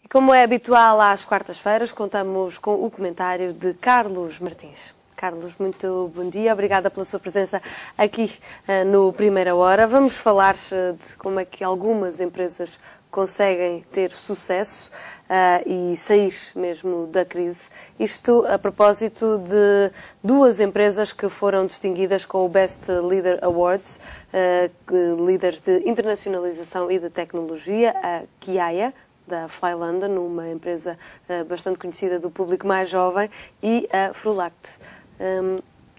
E como é habitual às quartas-feiras, contamos com o comentário de Carlos Martins. Carlos, muito bom dia. Obrigada pela sua presença aqui no Primeira Hora. Vamos falar de como é que algumas empresas conseguem ter sucesso e sair mesmo da crise. Isto a propósito de duas empresas que foram distinguidas com o Best Leader Awards, líderes de internacionalização e de tecnologia, a Kiaya, da Fly London, uma empresa bastante conhecida do público mais jovem, e a Frulact.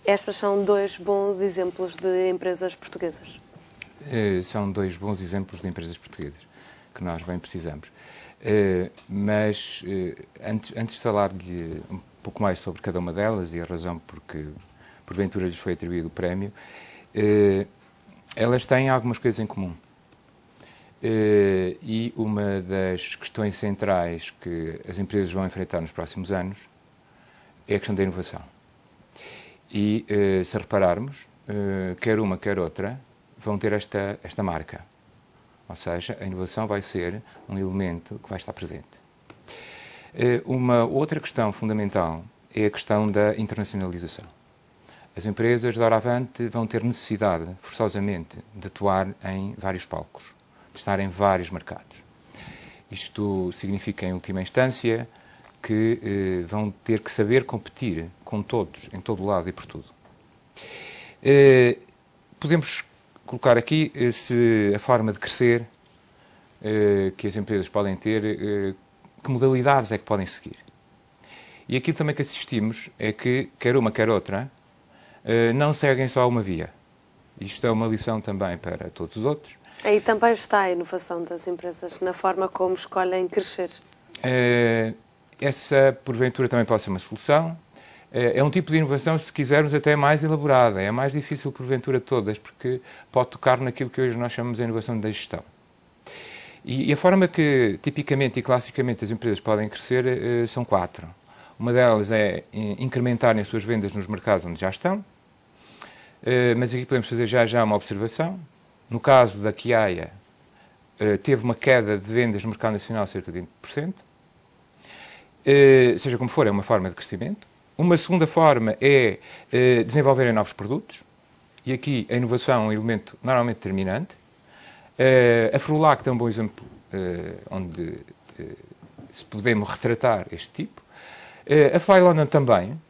Estas são dois bons exemplos de empresas portuguesas. São dois bons exemplos de empresas portuguesas, que nós bem precisamos. Mas antes de falar-lhe um pouco mais sobre cada uma delas e a razão porque porventura lhes foi atribuído o prémio, elas têm algumas coisas em comum. E uma das questões centrais que as empresas vão enfrentar nos próximos anos é a questão da inovação. E, se repararmos, quer uma, quer outra, vão ter esta marca. Ou seja, a inovação vai ser um elemento que vai estar presente. Uma outra questão fundamental é a questão da internacionalização. As empresas de doravante vão ter necessidade, forçosamente, de atuar em vários palcos, de estar em vários mercados. Isto significa, em última instância, que vão ter que saber competir com todos, em todo o lado e por tudo. Podemos colocar aqui se a forma de crescer que as empresas podem ter, que modalidades é que podem seguir. E aquilo também que assistimos é que, quer uma, quer outra, não seguem só uma via. Isto é uma lição também para todos os outros. Aí também está a inovação das empresas, na forma como escolhem crescer. Essa, porventura, também pode ser uma solução. É um tipo de inovação, se quisermos, até mais elaborada. É a mais difícil, porventura, de todas, porque pode tocar naquilo que hoje nós chamamos de inovação da gestão. E a forma que, tipicamente e classicamente, as empresas podem crescer são quatro. Uma delas é incrementarem as suas vendas nos mercados onde já estão. Mas aqui podemos fazer já uma observação. No caso da Kiaya, teve uma queda de vendas no mercado nacional de cerca de 20%. Seja como for, é uma forma de crescimento. Uma segunda forma é desenvolverem novos produtos. E aqui a inovação é um elemento normalmente determinante. A Frulact é um bom exemplo onde se podemos retratar este tipo. A Fly London também.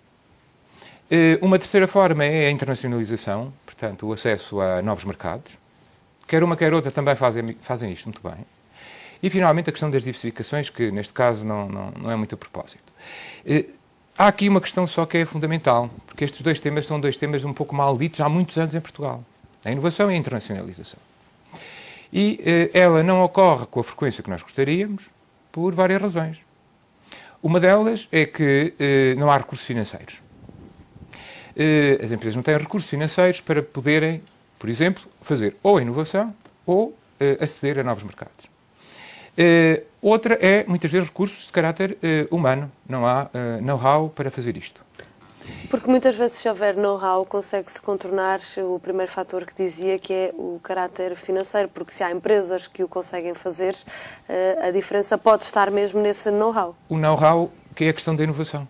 Uma terceira forma é a internacionalização, portanto, o acesso a novos mercados. Quer uma, quer outra também fazem isto muito bem. E, finalmente, a questão das diversificações, que, neste caso, não é muito a propósito. Há aqui uma questão só que é fundamental, porque estes dois temas são dois temas um pouco malditos há muitos anos em Portugal. A inovação e a internacionalização. E ela não ocorre com a frequência que nós gostaríamos, por várias razões. Uma delas é que não há recursos financeiros. As empresas não têm recursos financeiros para poderem, por exemplo, fazer ou a inovação ou aceder a novos mercados. Outra é, muitas vezes, recursos de caráter humano. Não há know-how para fazer isto. Porque muitas vezes, se houver know-how, consegue-se contornar o primeiro fator que dizia, que é o caráter financeiro. Porque se há empresas que o conseguem fazer, a diferença pode estar mesmo nesse know-how. O know-how, que é a questão da inovação.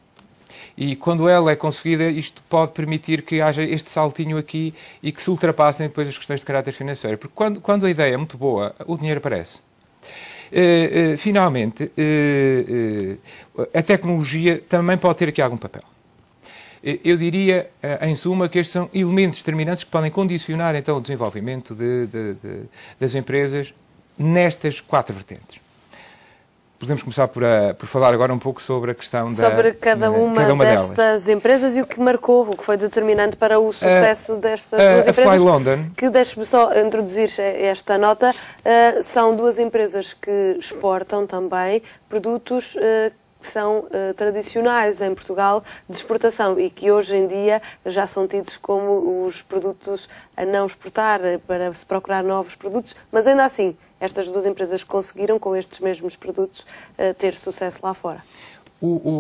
E quando ela é conseguida, isto pode permitir que haja este saltinho aqui e que se ultrapassem depois as questões de caráter financeiro. Porque quando a ideia é muito boa, o dinheiro aparece. Finalmente, a tecnologia também pode ter aqui algum papel. Eu diria, em suma, que estes são elementos determinantes que podem condicionar, então, o desenvolvimento das empresas nestas quatro vertentes. Podemos começar por falar agora um pouco sobre a questão sobre cada uma destas empresas e o que marcou, o que foi determinante para o sucesso destas duas empresas. A Fly London. Que, deixe-me só introduzir esta nota, são duas empresas que exportam também produtos que são tradicionais em Portugal de exportação e que hoje em dia já são tidos como os produtos a não exportar, para se procurar novos produtos, mas ainda assim, estas duas empresas conseguiram, com estes mesmos produtos, ter sucesso lá fora.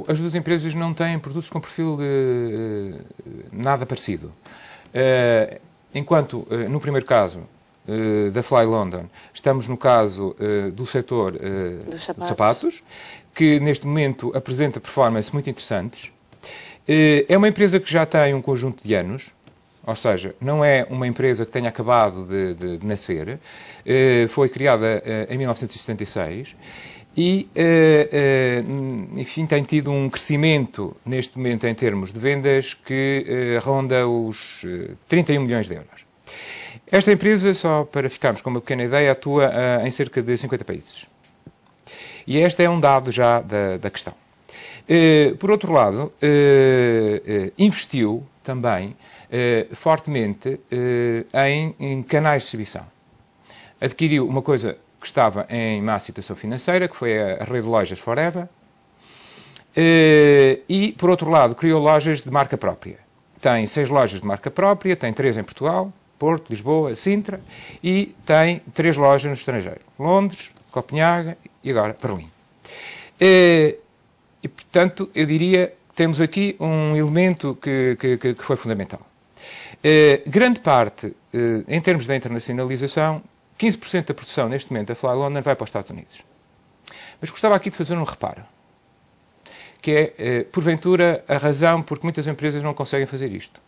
As duas empresas não têm produtos com perfil nada parecido. Enquanto, no primeiro caso, da Fly London, estamos no caso do setor dos sapatos, que neste momento apresenta performances muito interessantes. É uma empresa que já tem um conjunto de anos, ou seja, não é uma empresa que tenha acabado de nascer. Foi criada em 1976 e, enfim, tem tido um crescimento neste momento em termos de vendas que ronda os 31 milhões de euros. Esta empresa, só para ficarmos com uma pequena ideia, atua em cerca de 50 países. E este é um dado já da questão. Por outro lado, investiu também fortemente em canais de distribuição. Adquiriu uma coisa que estava em má situação financeira, que foi a rede de lojas Forever, e, por outro lado, criou lojas de marca própria. Tem 6 lojas de marca própria, tem 3 em Portugal, Porto, Lisboa, Sintra, e tem 3 lojas no estrangeiro. Londres, Copenhaga e agora Berlim. E, portanto, eu diria que temos aqui um elemento que foi fundamental. Grande parte, em termos da internacionalização, 15% da produção neste momento da Fly London vai para os Estados Unidos. Mas gostava aqui de fazer um reparo, que é, porventura, a razão por que muitas empresas não conseguem fazer isto.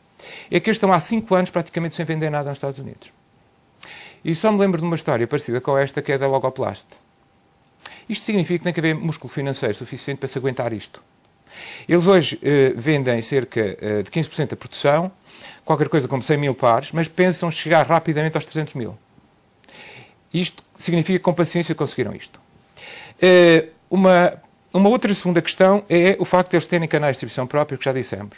É que eles estão há 5 anos praticamente sem vender nada nos Estados Unidos. E só me lembro de uma história parecida com esta, que é da Logoplast. Isto significa que tem que haver músculo financeiro suficiente para se aguentar isto. Eles hoje vendem cerca de 15% da produção, qualquer coisa como 100 mil pares, mas pensam chegar rapidamente aos 300 mil. Isto significa que com paciência conseguiram isto. Uma outra segunda questão é o facto de eles terem canais de distribuição próprios, que já dissemos.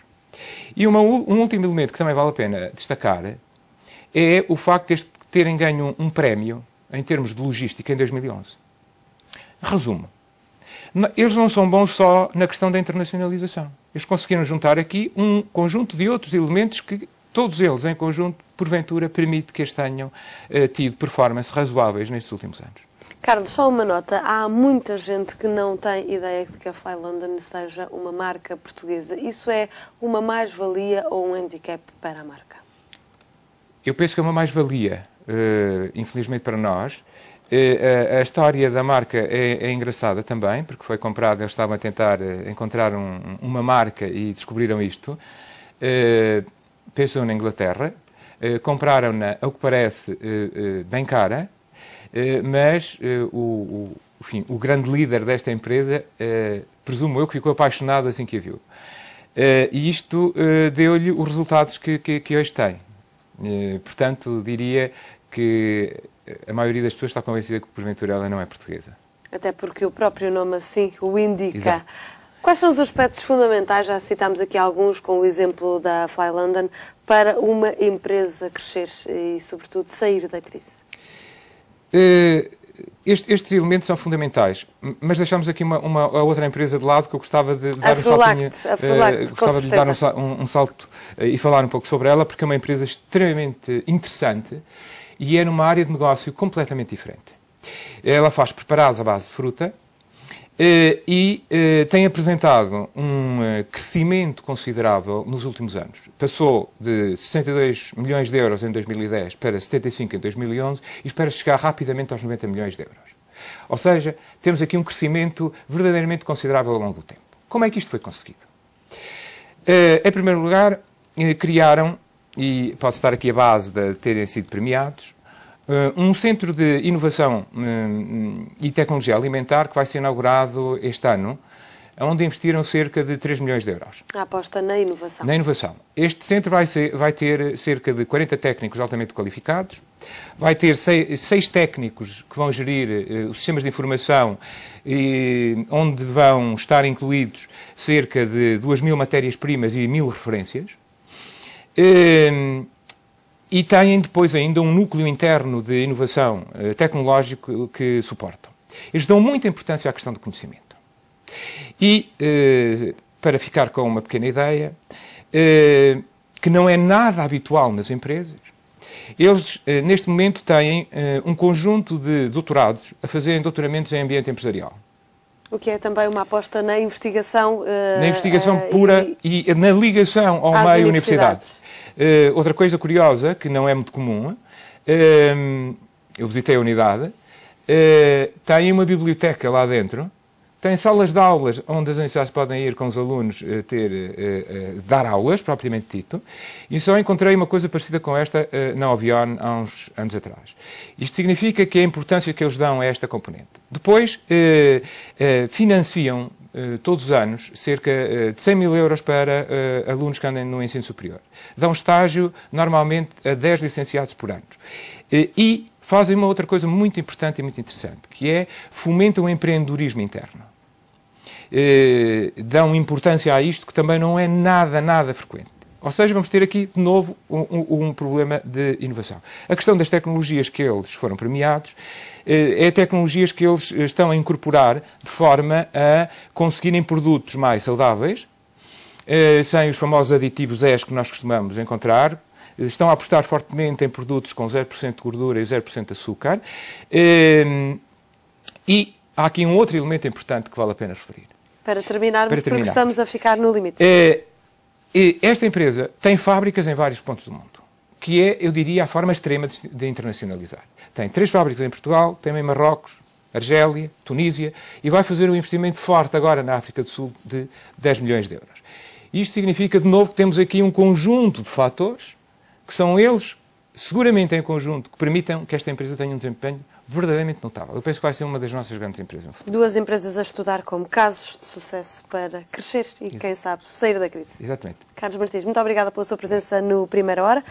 E um último elemento que também vale a pena destacar é o facto de eles terem ganho um prémio em termos de logística em 2011. Resumo. Eles não são bons só na questão da internacionalização. Eles conseguiram juntar aqui um conjunto de outros elementos que, todos eles em conjunto, porventura, permite que eles tenham tido performances razoáveis nestes últimos anos. Carlos, só uma nota. Há muita gente que não tem ideia de que a Fly London seja uma marca portuguesa. Isso é uma mais-valia ou um handicap para a marca? Eu penso que é uma mais-valia, infelizmente para nós. A história da marca é engraçada também, porque foi comprada, eles estavam a tentar encontrar uma marca e descobriram isto. Pensam na Inglaterra, compraram-na, ao que parece, bem cara, mas enfim, o grande líder desta empresa, presumo eu, que ficou apaixonado assim que a viu. E isto deu-lhe os resultados que hoje tem. Portanto, diria que a maioria das pessoas está convencida que, porventura, ela não é portuguesa. Até porque o próprio nome assim o indica. Exato. Quais são os aspectos fundamentais, já citámos aqui alguns com o exemplo da Fly London, para uma empresa crescer e, sobretudo, sair da crise? Estes elementos são fundamentais, mas deixamos aqui a outra empresa de lado que eu gostava de dar um saltinho, gostava de dar um salto e falar um pouco sobre ela, porque é uma empresa extremamente interessante e é numa área de negócio completamente diferente. Ela faz preparados à base de fruta e tem apresentado um crescimento considerável nos últimos anos. Passou de 62 milhões de euros em 2010 para 75 em 2011 e espera chegar rapidamente aos 90 milhões de euros. Ou seja, temos aqui um crescimento verdadeiramente considerável ao longo do tempo. Como é que isto foi conseguido? Em primeiro lugar, criaram, e pode estar aqui a base de terem sido premiados, um centro de inovação e tecnologia alimentar que vai ser inaugurado este ano, onde investiram cerca de 3 milhões de euros. A aposta na inovação. Na inovação. Este centro vai ter cerca de 40 técnicos altamente qualificados, vai ter 6 técnicos que vão gerir os sistemas de informação, onde vão estar incluídos cerca de 2.000 matérias-primas e 1.000 referências. E têm depois ainda um núcleo interno de inovação tecnológico que suportam. Eles dão muita importância à questão do conhecimento. E, para ficar com uma pequena ideia, que não é nada habitual nas empresas, eles, neste momento, têm um conjunto de doutorados a fazerem doutoramentos em ambiente empresarial. O que é também uma aposta na investigação... na investigação pura e na ligação ao meio universidade. Outra coisa curiosa, que não é muito comum, Eu visitei a unidade. Tem uma biblioteca lá dentro. Tem salas de aulas onde as universidades podem ir com os alunos dar aulas, propriamente dito. E só encontrei uma coisa parecida com esta na Ovion há uns anos atrás. Isto significa que a importância que eles dão a esta componente. Depois, financiam todos os anos cerca de 100 mil euros para alunos que andem no ensino superior. Dão estágio, normalmente, a 10 licenciados por ano. E fazem uma outra coisa muito importante e muito interessante, que é fomentam o empreendedorismo interno. Dão importância a isto que também não é nada frequente. Ou seja, vamos ter aqui, de novo, um problema de inovação. A questão das tecnologias que eles foram premiados é tecnologias que eles estão a incorporar de forma a conseguirem produtos mais saudáveis, sem os famosos aditivos ES que nós costumamos encontrar. Estão a apostar fortemente em produtos com 0% de gordura e 0% de açúcar. E há aqui um outro elemento importante que vale a pena referir. Para terminarmos, porque estamos a ficar no limite. Esta empresa tem fábricas em vários pontos do mundo, que é, eu diria, a forma extrema de internacionalizar. Tem 3 fábricas em Portugal, tem em Marrocos, Argélia, Tunísia, e vai fazer um investimento forte agora na África do Sul de 10 milhões de euros. Isto significa, de novo, que temos aqui um conjunto de fatores que são eles, seguramente em conjunto, que permitam que esta empresa tenha um desempenho verdadeiramente notável. Eu penso que vai ser uma das nossas grandes empresas no futuro. 2 empresas a estudar como casos de sucesso para crescer e, quem sabe, sair da crise. Exatamente. Carlos Martins, muito obrigada pela sua presença no Primeira Hora.